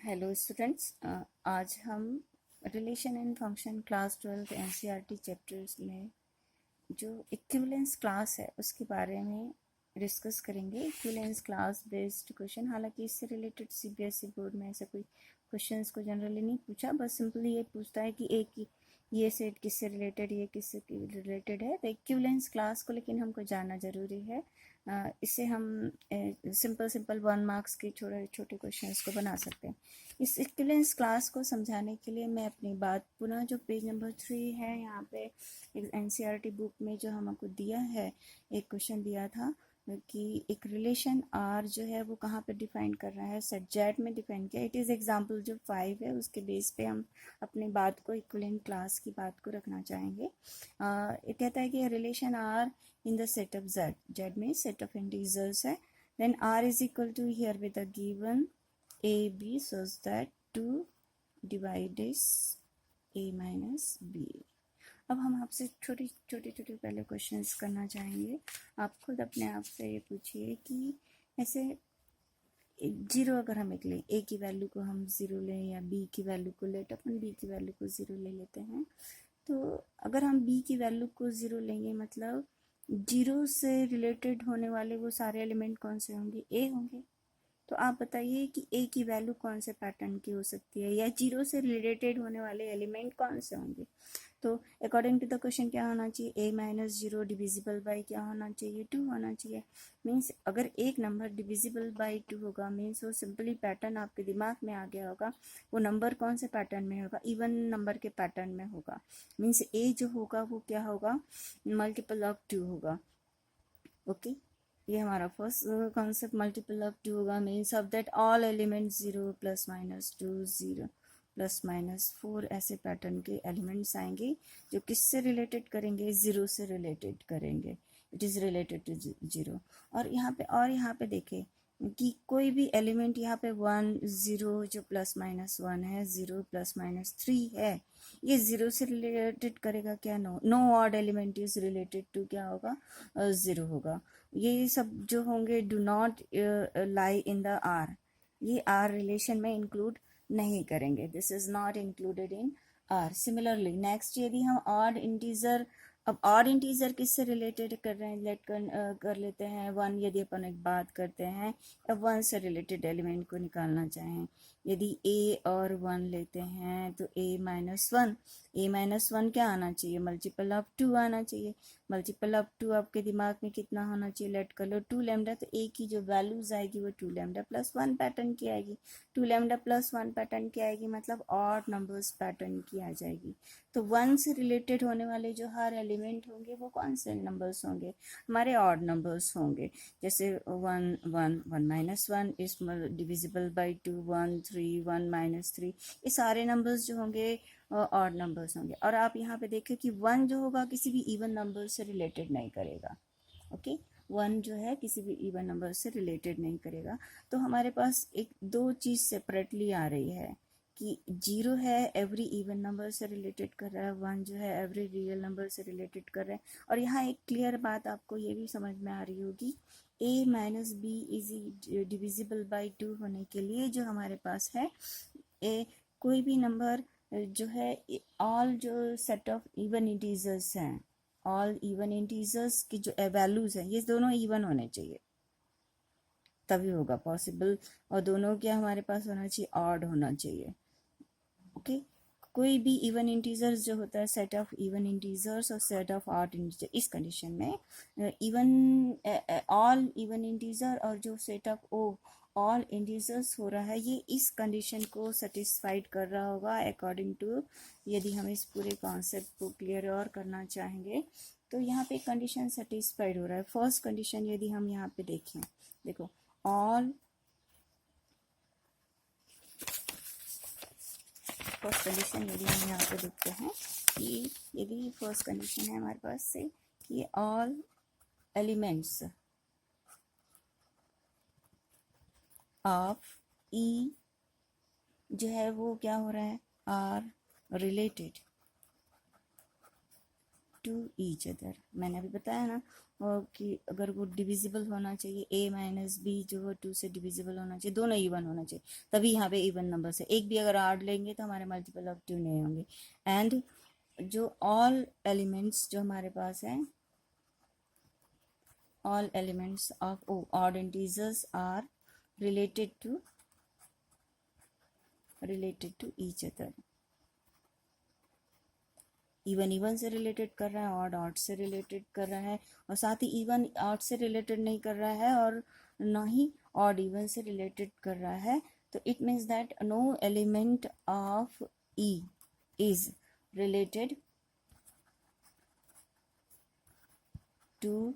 Hello students, आज हम relation and function class 12 NCERT chapters में जो इक्विवेलेंस क्लास है उसके बारे में डिस्कस करेंगे। इक्विवेलेंस क्लास बेस्ड क्वेश्चन, हालांकि इससे रिलेटेड सीबीएसई बोर्ड में ऐसा कोई क्वेश्चंस को जनरली नहीं पूछा, बस सिंपली ये पूछता है कि एक ही ये सेट किससे रिलेटेड, ये किससे रिलेटेड है। तो इक्विवेलेंस क्लास को लेकिन हमको जानना ज़रूरी है। इससे हम सिंपल 1 मार्क्स के छोटे छोटे क्वेश्चंस को बना सकते हैं। इस इक्विवेलेंस क्लास को समझाने के लिए मैं अपनी बात पुनः जो पेज नंबर 3 है यहाँ पे एनसीईआरटी बुक में जो हमको दिया है, एक क्वेश्चन दिया था कि एक रिलेशन आर जो है वो कहाँ पे डिफाइन कर रहा है, सेट जेड में डिफाइन किया। इट इज़ एग्जाम्पल जो 5 है उसके बेस पे हम अपनी बात को इक्विवेलेंट क्लास की बात को रखना चाहेंगे। ये कहता है कि relation R in the set of z, z means set of integers है, then r is equal to here with a given a b such that 2 divides a minus b। अब हम आपसे छोटे पहले क्वेश्चंस करना चाहेंगे। आप खुद अपने आप से ये पूछिए कि ऐसे जीरो अगर हम एक लें, ए की वैल्यू को हम ज़ीरो लें या बी की वैल्यू को लें, तो अपन बी की वैल्यू को ज़ीरो ले लेते हैं। तो अगर हम बी की वैल्यू को ज़ीरो लेंगे, मतलब जीरो से रिलेटेड होने वाले वो सारे एलिमेंट कौन से होंगे, ए होंगे। तो आप बताइए कि ए की वैल्यू कौन से पैटर्न की हो सकती है, या जीरो से रिलेटेड होने वाले एलिमेंट कौन से होंगे। तो अकॉर्डिंग टू द क्वेश्चन क्या होना चाहिए, ए माइनस जीरो डिविजिबल बाई क्या होना चाहिए, 2 होना चाहिए। मीन्स अगर एक नंबर डिविजिबल बाई 2 होगा, मीन्स वो सिंपली पैटर्न आपके दिमाग में आ गया होगा। वो नंबर कौन से पैटर्न में होगा, इवन नंबर के पैटर्न में होगा। मीन्स ए जो होगा वो क्या होगा, मल्टीपल ऑफ 2 होगा। ओके, ये हमारा फर्स्ट कॉन्सेप्ट मल्टीपल ऑफ 2 होगा। Means of that all element 0 plus minus 2 0 plus minus 4 ऐसे पैटर्न के एलिमेंट्स आएंगे जो किससे रिलेटेड करेंगे, ज़ीरो से रिलेटेड करेंगे। It is related to zero. और यहाँ पे देखें कि कोई भी एलिमेंट यहाँ पे 1 0 जो प्लस माइनस 1 है, 0 प्लस माइनस 3 है, ये ज़ीरो से रिलेटेड करेगा क्या, no odd element is related to क्या होगा, ज़ीरो होगा। ये सब जो होंगे do not lie in the R, ये आर रिलेशन में इंक्लूड नहीं करेंगे। This is not included in R. Similarly next, यदि हम ऑड इंटीजर, अब ऑड इंटीजर किससे रिलेटेड कर रहे हैं, लेट कर लेते हैं 1। यदि अपन एक बात करते हैं, अब 1 से रिलेटेड एलिमेंट को निकालना चाहें, यदि a और 1 लेते हैं तो a माइनस वन क्या आना चाहिए, मल्टीपल ऑफ 2 आना चाहिए। मल्टीपल ऑफ 2 आपके दिमाग में कितना होना चाहिए, लेट कर लो 2 लैम्डा। तो a की जो वैल्यूज आएगी वो 2 लैम्डा प्लस 1 पैटर्न की आएगी। 2 लैम्डा प्लस 1 पैटर्न की आएगी, मतलब ऑड नंबर्स पैटर्न की आ जाएगी। तो 1 से रिलेटेड होने वाले जो हर एलिमेंट होंगे वो कौन से नंबर्स होंगे, हमारे ऑड नंबर्स होंगे। जैसे 1 minus 1 is divisible by 2, 1 3 1 minus 3, ये सारे नंबर्स जो होंगे ऑड नंबर्स होंगे। और आप यहाँ पे देखें कि 1 जो होगा किसी भी इवन नंबर से रिलेटेड नहीं करेगा। ओके, 1 जो है किसी भी इवन नंबर से रिलेटेड नहीं करेगा। तो हमारे पास एक दो चीज़ सेपरेटली आ रही है कि 0 है एवरी इवन नंबर से रिलेटेड कर रहा है, 1 जो है एवरी रियल नंबर से रिलेटेड कर रहा है। और यहाँ एक क्लियर बात आपको ये भी समझ में आ रही होगी, a minus B is divisible by 2 होने के लिए जो हमारे पास है, कोई भी नंबर जो है, ऑल जो सेट ऑफ इवन इंटीजर्स हैं, ऑल इवन इंटीजर्स की जो वैल्यूज हैं, ये दोनों इवन होने चाहिए, तभी होगा पॉसिबल। और दोनों क्या हमारे पास होना चाहिए, ऑड होना चाहिए। ओके, कोई भी इवन इंटीजर्स जो होता है, सेट ऑफ इवन इंटीजर्स और सेट ऑफ ऑड इंटीजर, इस कंडीशन में इवन ऑल इवन इंटीजर और जो सेट ऑफ ओ ऑल इंटीजर्स हो रहा है, ये इस कंडीशन को सेटिस्फाइड कर रहा होगा अकॉर्डिंग टू। यदि हम इस पूरे कॉन्सेप्ट को क्लियर और करना चाहेंगे तो यहाँ पे कंडीशन सेटिस्फाइड हो रहा है। फर्स्ट कंडीशन यदि हम यहाँ पे देखें, देखो ऑल, फर्स्ट कंडीशन यदि हम यहाँ पे देखते हैं कि यदि फर्स्ट कंडीशन है हमारे पास से कि ऑल एलिमेंट्स ऑफ ई जो है वो क्या हो रहा है, R related to each other. मैंने अभी बताया ना कि अगर वो डिविजिबल होना चाहिए, a माइनस बी जो है 2 से डिविजिबल होना चाहिए, दोनों इवन होना चाहिए, तभी यहाँ पे इवन नंबर से। एक भी अगर ऑड लेंगे तो हमारे मल्टीपल ऑफ 2 नहीं होंगे। एंड जो ऑल एलिमेंट्स जो हमारे पास हैं, all elements of odd integers are related to each other। Even even से रिलेटेड कर रहा है, ऑड ऑड से रिलेटेड कर रहा है, और साथ ही इवन ऑड से रिलेटेड नहीं कर रहा है और ना ही ऑड इवन से रिलेटेड कर रहा है। तो it means that no element of E is related to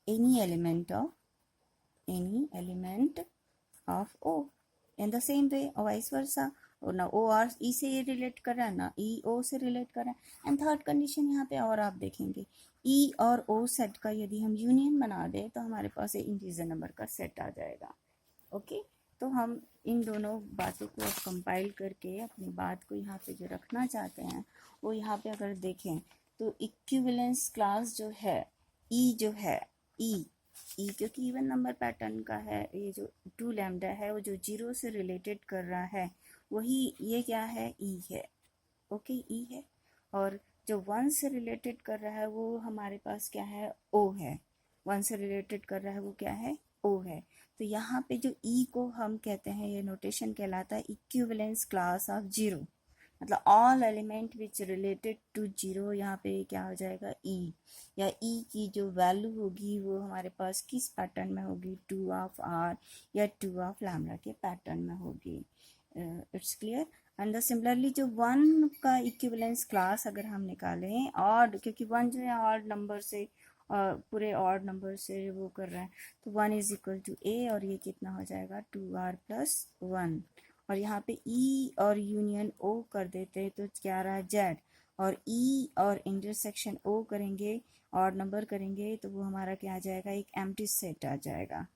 any element of O in the same way or vice versa। और ना O R E से रिलेट कर रहा है, ना E O से रिलेट कर रहा है। एंड थर्ड कंडीशन यहाँ पे और आप देखेंगे, E और O सेट का यदि हम यूनियन बना दें तो हमारे पास एक इंटीजर नंबर का सेट आ जाएगा। ओके, तो हम इन दोनों बातों को अब कंपाइल करके अपनी बात को यहाँ पे जो रखना चाहते हैं वो यहाँ पे अगर देखें तो इक्विवेलेंस क्लास जो है E जो है ई क्योंकि इवन नंबर पैटर्न का है, ये जो 2 लैम्डा है वो जो 0 से रिलेटेड कर रहा है वही ये क्या है, ई है। ओके, ई है। और जो 1 से रिलेटेड कर रहा है वो हमारे पास क्या है, ओ है। 1 से रिलेटेड कर रहा है वो क्या है, ओ है। तो यहाँ पे जो ई को हम कहते हैं, ये नोटेशन कहलाता है इक्विवेलेंस क्लास ऑफ 0, मतलब all element which related to 0। यहाँ पे क्या हो जाएगा, ई, या ई की जो वैल्यू होगी वो हमारे पास किस पैटर्न में होगी, 2 ऑफ आर या 2 ऑफ लैम्डा के पैटर्न में होगी। It's clear. एंड सिमिलरली जो 1 का इक्विवेलेंस क्लास अगर हम निकालें ऑड, क्योंकि 1 जो है ऑड नंबर से पूरे ऑड नंबर से वो कर रहा है, तो 1 इज इक्वल टू ए, और ये कितना हो जाएगा 2r प्लस 1। और यहाँ पे E और यूनियन O कर देते हैं तो क्या रहा है, Z। और E और इंटरसेक्शन O करेंगे, और नंबर करेंगे तो वो हमारा क्या आ जाएगा, एक एम्प्टी सेट आ जाएगा।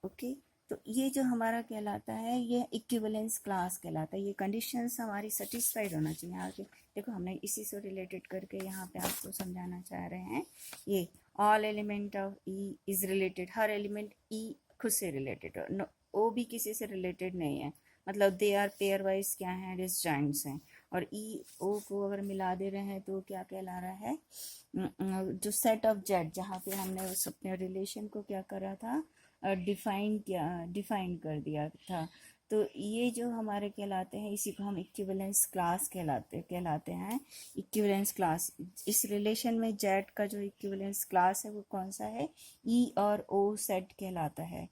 ओके, तो ये जो हमारा कहलाता है ये इक्विवेलेंस क्लास कहलाता है। ये कंडीशंस हमारी सेटिस्फाइड होना चाहिए। यहाँ के देखो हमने इसी से रिलेटेड करके यहाँ पे आपको समझाना चाह रहे हैं। ये all element of E is related, her element E खुद से रिलेटेड, ओ भी किसी से रिलेटेड नहीं है, मतलब दे आर पेयर वाइज क्या है, डिसजॉइंट्स हैं। और ई ओ को अगर मिला दे रहे हैं तो क्या कहला रहा है, जो सेट ऑफ जेड, जहाँ पे हमने उस अपने रिलेशन को क्या करा था, डिफाइन कर दिया था। तो ये जो हमारे कहलाते हैं, इसी को हम इक्विवेलेंस क्लास कहलाते हैं। इक्विवेलेंस क्लास, इस रिलेशन में जेड का जो इक्विवेलेंस क्लास है वो कौन सा है, ई और ओ सेट कहलाता है।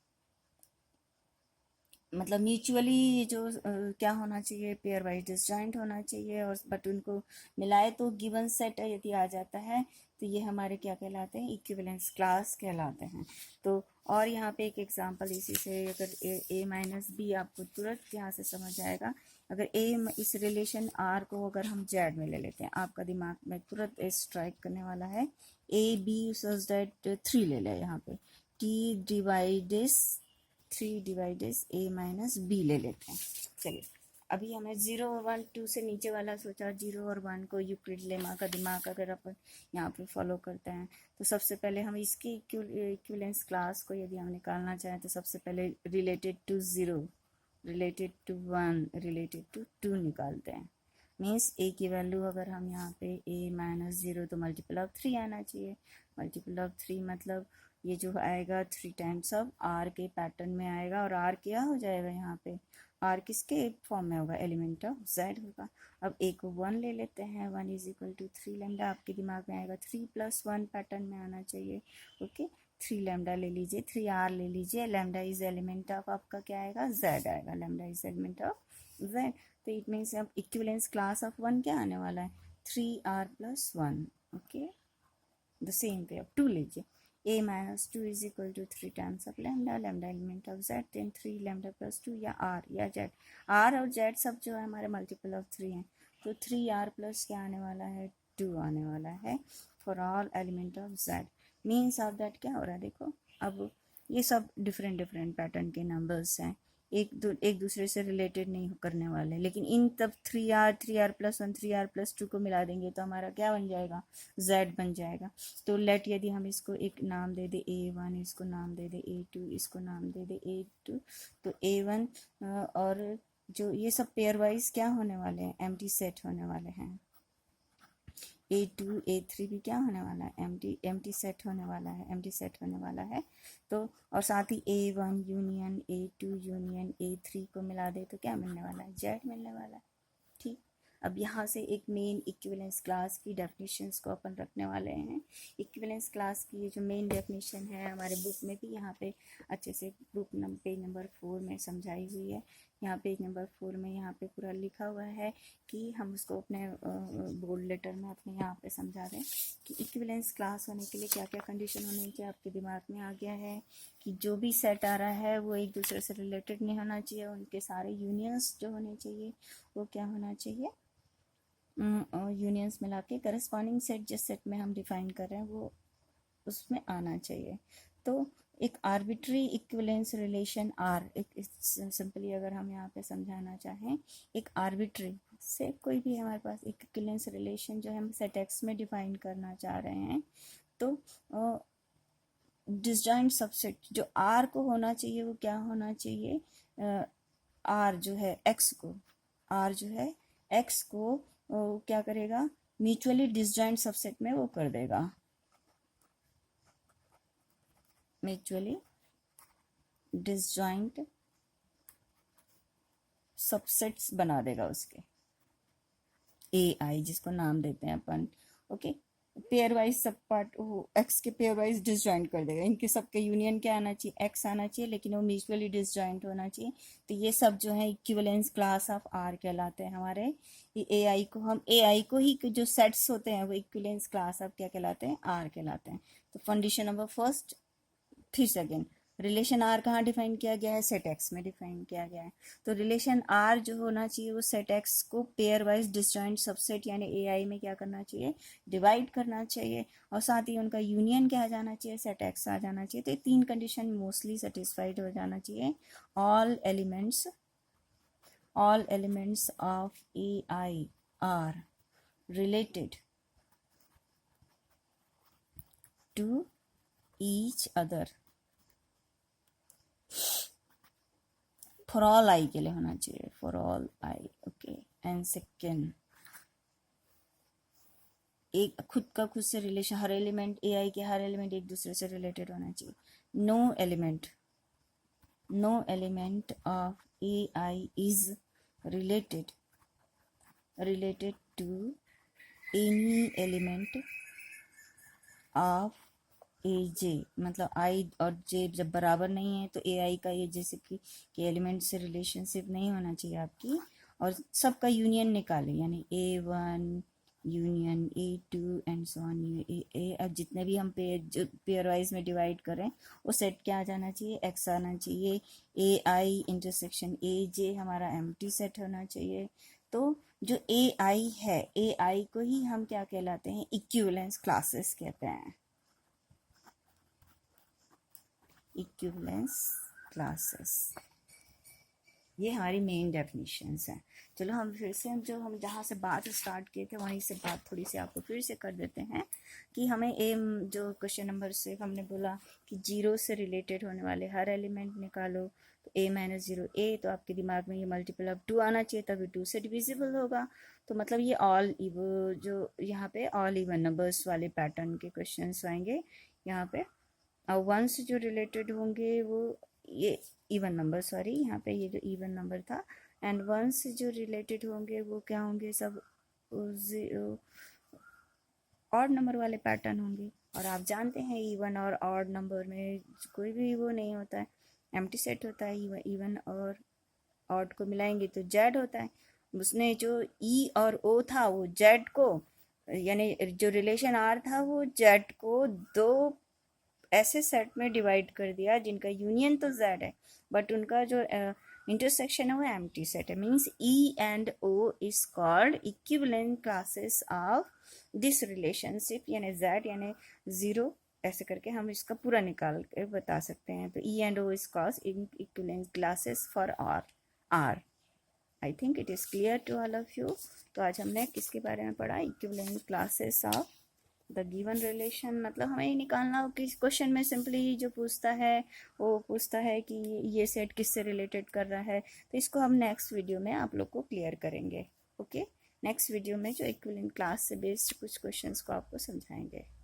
मतलब म्यूचुअली जो क्या होना चाहिए, पेयर वाइज डिसजॉइंट होना चाहिए, और बट उनको मिलाए तो गिवन सेट यदि आ जाता है तो ये हमारे क्या कहलाते हैं, इक्विवेलेंस क्लास कहलाते हैं। तो और यहाँ पे एक एग्जांपल इसी से, अगर ए माइनस बी आपको तुरंत यहाँ से समझ आएगा। अगर ए इस रिलेशन आर को अगर हम जेड में ले लेते हैं, आपका दिमाग में तुरंत स्ट्राइक करने वाला है, ए बी सच दैट 3 ले लें यहाँ पे, टी डिवाइडेस 3 डिवाइडेस ए माइनस बी ले लेते हैं। चलिए, अभी हमें 0 और 1 2 से नीचे वाला सोचा, 0 और 1 को यूक्लिड लेमा का दिमाग अगर अपन यहाँ पे फॉलो करते हैं तो सबसे पहले हम इसकी इक्विवेलेंस क्लास को यदि हम निकालना चाहें तो सबसे पहले related to 0, related to 1, related to 2 निकालते हैं। मीन्स ए की वैल्यू अगर हम यहाँ पे ए माइनस 0 तो मल्टीपल ऑफ 3 आना चाहिए। मल्टीपल ऑफ 3 मतलब ये जो आएगा 3 टाइम्स ऑफ आर के पैटर्न में आएगा, और आर क्या हो जाएगा यहाँ पे, आर किसके फॉर्म में होगा, एलिमेंट ऑफ जेड होगा। अब ए को 1 ले लेते हैं, 1 इज इक्वल टू 3 लैम्डा, आपके दिमाग में आएगा 3 प्लस 1 पैटर्न में आना चाहिए। ओके, 3 लैम्डा ले लीजिए, 3 आर ले लीजिए, लैम्डा इज एलिमेंट ऑफ आपका क्या आएगा, जेड आएगा, lambda is element of Z. तो इट मीन्स अब इक्विवेलेंस क्लास ऑफ 1 क्या आने वाला है, 3r plus 1। Okay, the same way अब 2 लीजिए, a minus 2 is equal to 3 times of lambda, lambda element of z, then 3 lambda plus 2 या r या z, r और z सब जो है हमारे मल्टीपल ऑफ 3 हैं, तो 3r प्लस क्या आने वाला है, 2 आने वाला है for all element of z। Means of that क्या हो रहा है, देखो अब ये सब डिफरेंट पैटर्न के नंबर्स हैं, एक दूसरे से रिलेटेड नहीं करने वाले, लेकिन इन तब 3r+1 3r+2 को मिला देंगे तो हमारा क्या बन जाएगा, z बन जाएगा। तो लेट यदि हम इसको एक नाम दे दे a1, इसको नाम दे दे a2, इसको नाम दे दे a2, तो a1 और जो ये सब पेयर वाइज क्या होने वाले हैं, एम्प्टी सेट होने वाले हैं। A2 A3 भी क्या होने वाला है, एम्प्टी सेट होने वाला है, एम्प्टी सेट होने वाला है। तो और साथ ही A1 union A2 union A3 को मिला दे तो क्या मिलने वाला है, Z मिलने वाला है। ठीक, अब यहाँ से एक मेन इक्विवेलेंस क्लास की डेफिनेशंस को अपन रखने वाले हैं। इक्विवेलेंस क्लास की ये जो मेन डेफिनेशन है हमारे बुक में भी यहाँ पे अच्छे से पेज नंबर 4 में समझाई हुई है। यहाँ पेज नंबर 4 में यहाँ पे पूरा लिखा हुआ है कि हम उसको अपने बोल्ड लेटर में अपने यहाँ पे समझा दें कि इक्विवेलेंस क्लास होने के लिए क्या क्या कंडीशन होनी चाहिए। आपके दिमाग में आ गया है कि जो भी सेट आ रहा है वो एक दूसरे से रिलेटेड नहीं होना चाहिए, उनके सारे यूनियंस जो होने चाहिए वो क्या होना चाहिए, यूनियंस मिला के करस्पॉन्डिंग सेट जिस सेट में हम डिफाइन कर रहे हैं वो उसमें आना चाहिए। तो एक आर्बिट्री इक्विवेलेंस रिलेशन आर, एक सिंपली अगर हम यहाँ पे समझाना चाहें, एक आर्बिट्री से कोई भी हमारे पास एक इक्विवेलेंस रिलेशन जो हम सेट एक्स में डिफाइन करना चाह रहे हैं, तो डिसजॉइंट सबसेट जो आर को होना चाहिए वो क्या होना चाहिए, आर जो है एक्स को, आर जो है एक्स को क्या करेगा, म्यूचुअली डिसजॉइंट सबसेट में वो कर देगा, म्यूचुअली डिसजॉइंट सबसेट्स बना देगा उसके, ए आई जिसको नाम देते हैं अपन। ओके, पेयर वाइज सब पार्ट एक्स के पेयर वाइज डिसजॉइंट कर देगा, इनके सबके यूनियन क्या आना चाहिए, एक्स आना चाहिए, लेकिन वो म्यूचुअली डिसजॉइंट होना चाहिए। तो ये सब जो है इक्विवेलेंस क्लास ऑफ आर कहलाते हैं हमारे। ए आई को हम ए आई को ही जो सेट्स होते हैं वो इक्विवेलेंस क्लास ऑफ क्या कहलाते हैं, आर कहलाते हैं। तो कंडीशन नंबर फर्स्ट, फिर सेकेंड, रिलेशन आर कहाँ डिफाइन किया गया है, सेट एक्स में डिफाइन किया गया है। तो रिलेशन आर जो होना चाहिए वो सेट एक्स को पेयर वाइज डिसजॉइंट सबसेट यानी ए आई में क्या करना चाहिए, डिवाइड करना चाहिए, और साथ ही उनका यूनियन क्या आ जाना चाहिए, सेट एक्स आ जाना चाहिए। तो ये तीन कंडीशन मोस्टली सेटिस्फाइड हो जाना चाहिए। All elements of A I are related to each other for all I के लिए होना चाहिए, for all I. Okay, and second, एक खुद का खुद से रिलेशन, हर एलिमेंट ए आई के हर एलिमेंट एक दूसरे से रिलेटेड होना चाहिए। No element of A I is related to any element of A J, मतलब आई और जे जब बराबर नहीं है तो ए आई का ये जैसे कि एलिमेंट से रिलेशनशिप नहीं होना चाहिए आपकी, और सबका यूनियन निकाले यानी A1 union A2 and so on. अब जितने भी हम पेयर वाइज में डिवाइड करें वो सेट क्या आ जाना चाहिए, एक्स आना चाहिए। ए आई इंटरसेक्शन ए जे हमारा एम्प्टी सेट होना चाहिए। तो जो ए आई है, ए आई को ही हम क्या कहलाते हैं, इक्विवेलेंस क्लासेस कहते हैं, इक्विवेलेंस क्लासेस। ये हमारी मेन डेफिनेशंस हैं। चलो हम फिर से हम जहाँ से बात स्टार्ट किए थे वहीं से बात थोड़ी सी आपको फिर से कर देते हैं कि हमें जो क्वेश्चन नंबर 6 हमने बोला कि जीरो से रिलेटेड होने वाले हर एलिमेंट निकालो, तो A-0 A, तो आपके दिमाग में ये मल्टीपल ऑफ 2 आना चाहिए तभी 2 से डिविजिबल होगा। तो मतलब ये जो यहाँ पे ऑल इवन नंबर्स वाले पैटर्न के क्वेश्चन आएंगे यहाँ पे। और 1 से जो रिलेटेड होंगे वो ये इवन नंबर, सॉरी यहाँ पे ये जो इवन नंबर था, एंड 1 से जो रिलेटेड होंगे वो क्या होंगे, सब ऑड नंबर वाले पैटर्न होंगे। और आप जानते हैं इवन और ऑड नंबर में कोई भी वो नहीं होता है, एम्प्टी सेट होता है। इवन और ऑड को मिलाएंगे तो जेड होता है। उसने जो ई और ओ था वो जेड को, यानी जो रिलेशन आर था वो जेड को दो ऐसे सेट में डिवाइड कर दिया जिनका यूनियन तो जेड है बट उनका जो इंटरसेक्शन है वो एम्प्टी सेट है। Means E and O is called equivalent classes of this relationship, यानी जेड यानी 0 ऐसे करके हम इसका पूरा निकाल के बता सकते हैं। तो ई एंड ओ इज कॉज equivalent classes for R. I think it is clear to all of you. तो आज हमने किसके बारे में पढ़ा, equivalent classes of the given relation. मतलब हमें ये निकालना हो कि क्वेश्चन में सिंपली जो पूछता है वो पूछता है कि ये सेट किससे रिलेटेड कर रहा है। तो इसको हम नेक्स्ट वीडियो में आप लोग को क्लियर करेंगे। ओके, नेक्स्ट वीडियो में जो इक्विवेलेंट क्लास से बेस्ड कुछ क्वेश्चंस को आपको समझाएंगे।